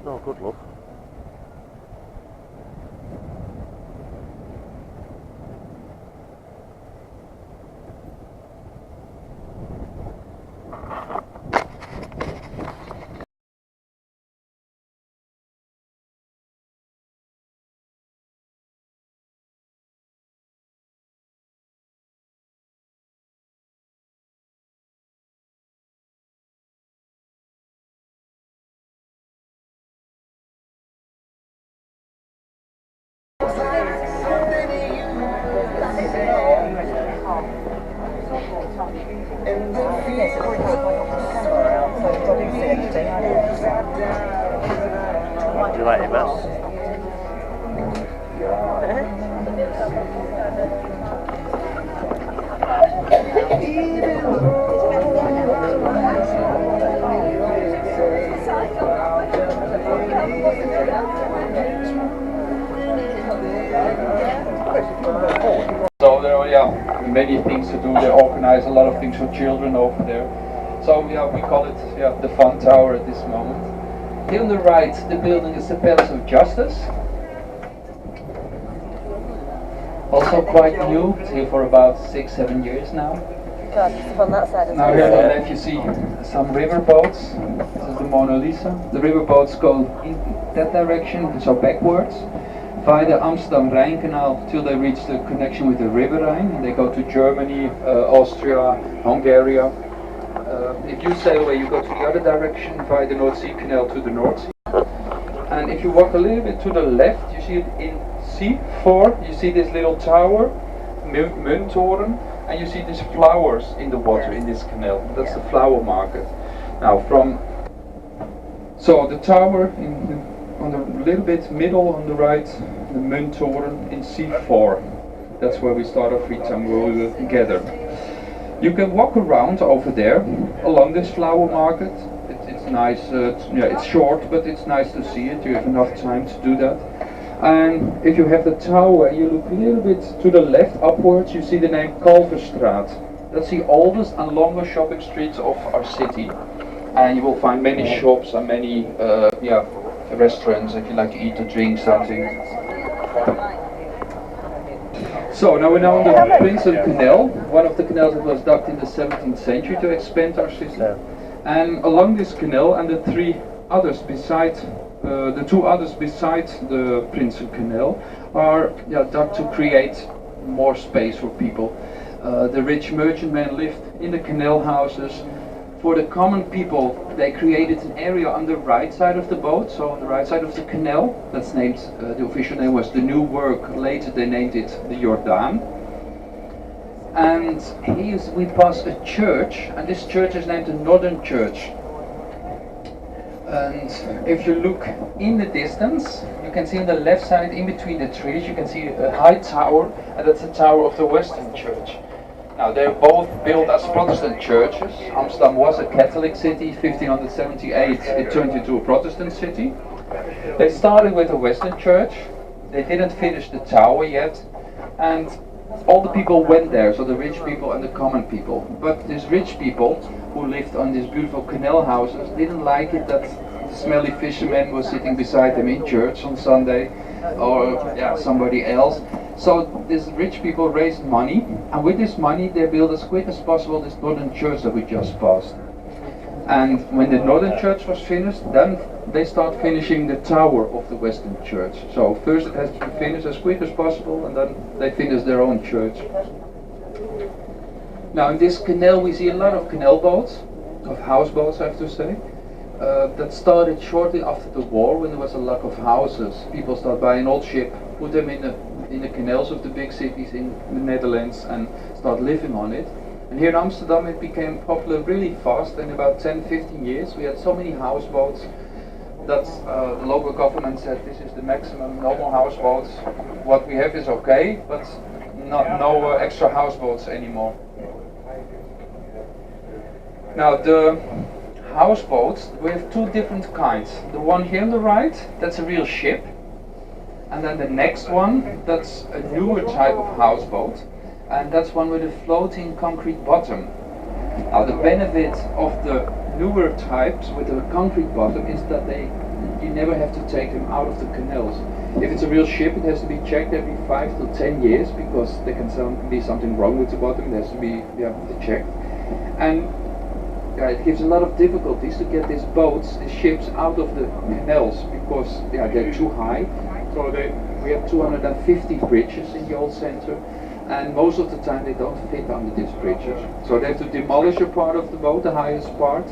Smell good, love. Do you like it best? So there are many things to do. They organize a lot of things for children over there. So we call it the Fun Tower at this moment. Here on the right, the building is the Palace of Justice. Also quite new. It's here for about 6-7 years now. God, it's on that side as Now well. here on the left you see some river boats. This is the Mona Lisa. The river boats go in that direction, so backwards, via the Amsterdam Rhine Canal till they reach the connection with the River Rhine, and they go to Germany, Austria, Hungary. If you sail away, you go to the other direction via the North Sea Canal to the North Sea. And if you walk a little bit to the left, you see it in C4. You see this little tower, Munttoren, and you see these flowers in the water in this canal. That's the flower market. Now so the tower on the little bit middle on the right, the Munttoren in C4. That's where we start our free time, where we will gather. You can walk around over there along this flower market. It's nice. It's short, but it's nice to see it. You have enough time to do that. And if you have the tower, you look a little bit to the left upwards, you see the name Kalverstraat. That's the oldest and longest shopping street of our city. And you will find many shops and many restaurants if you like to eat or drink something. So now we're on the Prinsen Canal, one of the canals that was dug in the 17th century to expand our city. And along this canal and the two others beside the Prinsen Canal are dug to create more space for people. The rich merchantmen lived in the canal houses. For the common people, they created an area on the right side of the boat, so on the right side of the canal. That's named, the official name was the New Work. Later they named it the Jordaan. And here we pass a church, and this church is named the Northern Church. And if you look in the distance, you can see on the left side, in between the trees, you can see a high tower, and that's the tower of the Western Church. Now they're both built as Protestant churches. Amsterdam was a Catholic city. 1578 it turned into a Protestant city. They started with the Western Church. They didn't finish the tower yet, and all the people went there, so the rich people and the common people. But these rich people who lived on these beautiful canal houses didn't like it that the smelly fishermen were sitting beside them in church on Sunday, or somebody else. So these rich people raised money, and with this money they built as quick as possible this Northern Church that we just passed. And when the Northern Church was finished, then they start finishing the tower of the Western Church. So first it has to be finished as quick as possible, and then they finish their own church. Now in this canal we see a lot of canal boats, of houseboats I have to say, that started shortly after the war when there was a lack of houses. People start buying an old ship, put them in the canals of the big cities in the Netherlands and start living on it. And here in Amsterdam it became popular really fast. In about 10-15 years we had so many houseboats that the local government said this is the maximum normal houseboats. What we have is okay, but no extra houseboats anymore. Now the houseboats, we have two different kinds. The one here on the right, that's a real ship. And then the next one, that's a newer type of houseboat. And that's one with a floating concrete bottom. Now the benefit of the newer types with a concrete bottom is that they you never have to take them out of the canals. If it's a real ship, it has to be checked every 5 to 10 years because there can be something wrong with the bottom. It has to be checked, and it gives a lot of difficulties to get these boats, these ships, out of the canals because they're too high. So we have 250 bridges in the old center, and most of the time they don't fit under these bridges. So they have to demolish a part of the boat, the highest part.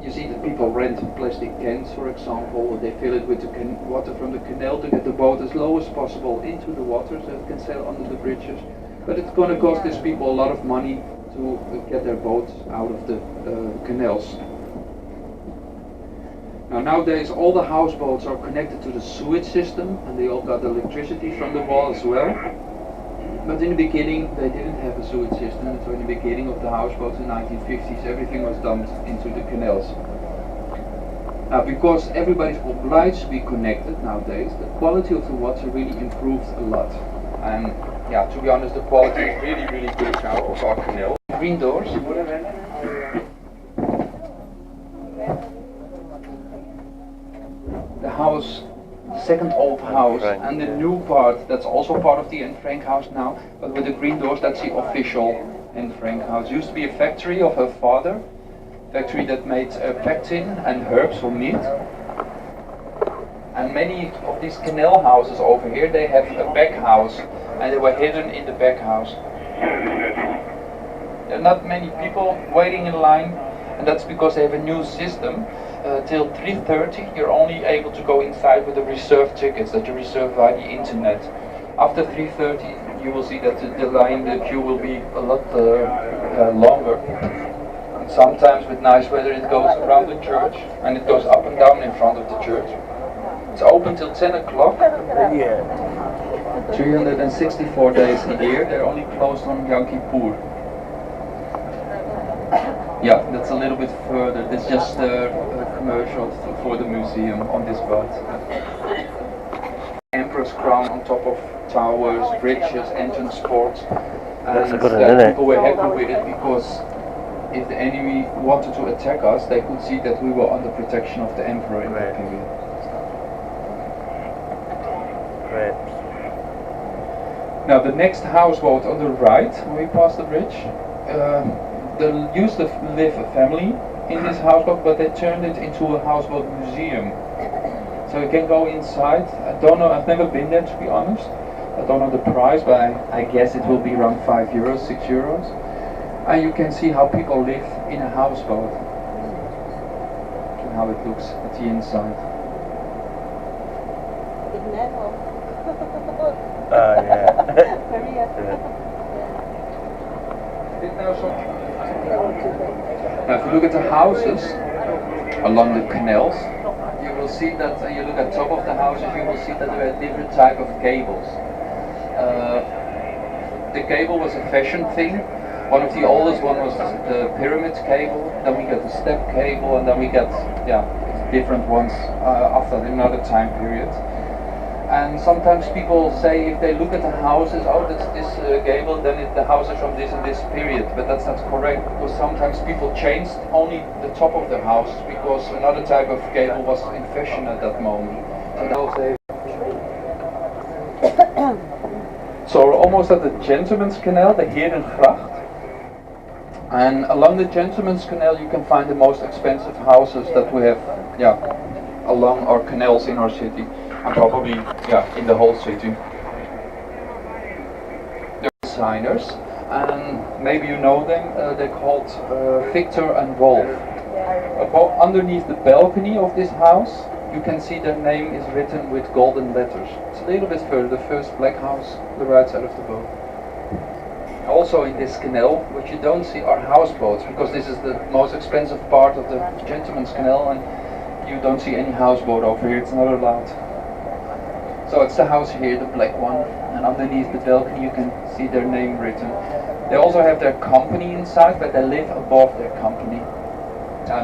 You see that people rent plastic cans, for example, or they fill it with the water from the canal to get the boat as low as possible into the water so it can sail under the bridges. But it's going to cost these people a lot of money to get their boats out of the canals. Now nowadays all the houseboats are connected to the sewage system and they all got electricity from the wall as well. But in the beginning they didn't have a sewage system, so in the beginning of the houseboats in the 1950s everything was dumped into the canals. Now because everybody's obliged to be connected nowadays, the quality of the water really improved a lot. And to be honest, the quality is really, really good now of our canal. Green doors. The house, second old house, and the new part, that's also part of the Anne Frank house now, but with the green doors, that's the official Anne Frank house. It used to be a factory of her father, factory that made pectin and herbs for meat. And many of these canal houses over here, they have a back house, and they were hidden in the back house. There are not many people waiting in line, and that's because they have a new system. Till 3:30 you're only able to go inside with the reserved tickets that you reserve via the internet. After 3:30 you will see that the line, the queue will be a lot longer. And sometimes with nice weather it goes around the church and it goes up and down in front of the church. It's open till 10 o'clock. 364 days a year. They're only closed on Yom Kippur. Yeah, that's a little bit further. It's just a commercial for the museum on this boat. Emperor's crown on top of towers, bridges, entrance ports. That's a good one, isn't it? People were happy with it because if the enemy wanted to attack us, they could see that we were under protection of the emperor in that period. Great. Now the next houseboat on the right, when we pass the bridge, there used to live a family in this houseboat, but they turned it into a houseboat museum. So you can go inside. I don't know, I've never been there to be honest. I don't know the price, but I guess it will be around €5, €6. And you can see how people live in a houseboat and how it looks at the inside. Oh yeah. Now if you look at the houses along the canals, you will see that, you look at top of the houses, you will see that there are different type of cables. The cable was a fashion thing. One of the oldest one was the pyramid cable, then we got the step cable, and then we got different ones after another time period. And sometimes people say if they look at the houses, oh that's this cable, then the house is from this and this period, but that's not correct because sometimes people changed only the top of their houses because another type of cable was in fashion at that moment. So we're almost at the Gentleman's Canal, the Herengracht. And along the Gentleman's Canal you can find the most expensive houses that we have along our canals in our city. And probably, in the whole city. They're designers, and maybe you know them, they're called Victor and Wolf. Underneath the balcony of this house, you can see their name is written with golden letters. It's a little bit further, the first black house, the right side of the boat. Also in this canal, what you don't see are houseboats, because this is the most expensive part of the Gentleman's Canal, and you don't see any houseboat over here, it's not allowed. So it's the house here, the black one, and underneath the balcony you can see their name written. They also have their company inside, but they live above their company.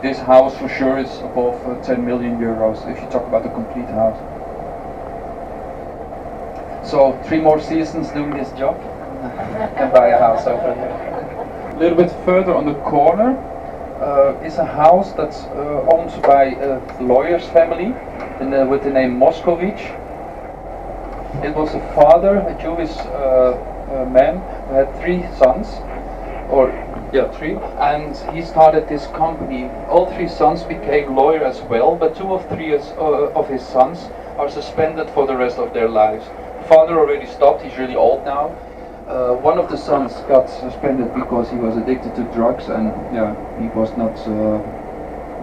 This house for sure is above 10 million euros if you talk about the complete house. So 3 more seasons doing this job, can buy a house over here. A little bit further on the corner, is a house that's owned by a lawyer's family with the name Moscovich. It was a father, a Jewish man, who had 3 sons, three, and he started this company. All 3 sons became lawyers as well, but 2 of 3 of his sons are suspended for the rest of their lives. Father already stopped, he's really old now. One of the sons got suspended because he was addicted to drugs and he was not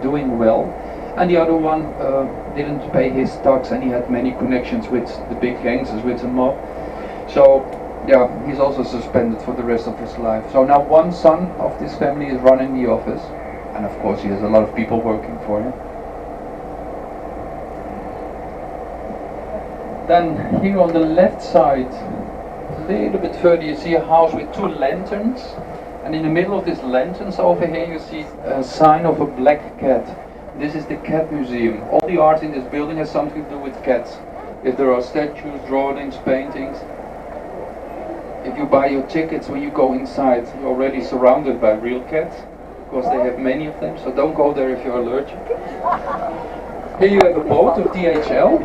doing well. And the other one didn't pay his tax, and he had many connections with the big gangsters, with the mob. So he's also suspended for the rest of his life. So now one son of this family is running the office, and of course he has a lot of people working for him. Then here on the left side, a little bit further, you see a house with 2 lanterns, and in the middle of these lanterns over here you see a sign of a black cat. This is the cat museum. All the art in this building has something to do with cats. If there are statues, drawings, paintings. If you buy your tickets, when you go inside, you're already surrounded by real cats, because they have many of them, so don't go there if you're allergic. Here you have a boat of DHL.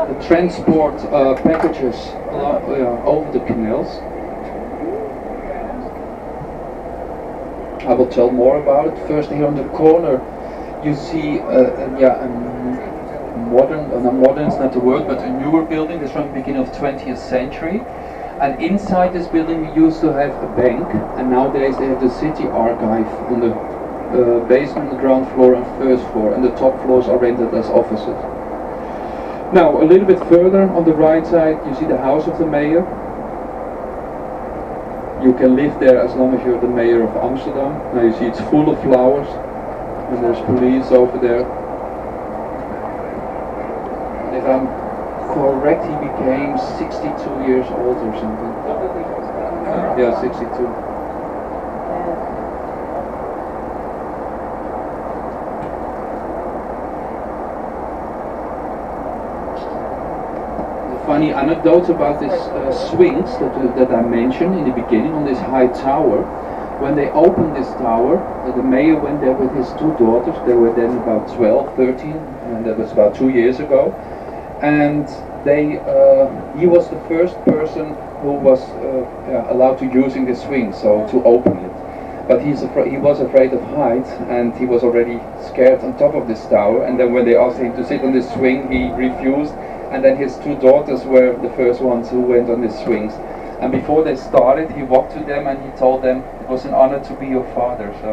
They transport packages over the canals. I will tell more about it. First, here on the corner, you see modern is not the word, but a newer building. This from the beginning of 20th century. And inside this building, we used to have a bank, and nowadays they have the city archive on the basement, the ground floor, and first floor, and the top floors are rented as offices. Now, a little bit further on the right side, you see the house of the mayor. You can live there as long as you're the mayor of Amsterdam. Now you see it's full of flowers, and there's police over there. If I'm correct, he became 62 years old or something. Yeah, 62. Funny anecdote about this swings that I mentioned in the beginning on this high tower. When they opened this tower, the mayor went there with his 2 daughters. They were then about 12, 13, and that was about 2 years ago. And he was the first person who was allowed to using the swing, so to open it. But he was afraid of heights, and he was already scared on top of this tower. And then when they asked him to sit on this swing, he refused. And then his 2 daughters were the first ones who went on these swings. And before they started, he walked to them and he told them it was an honor to be your father. So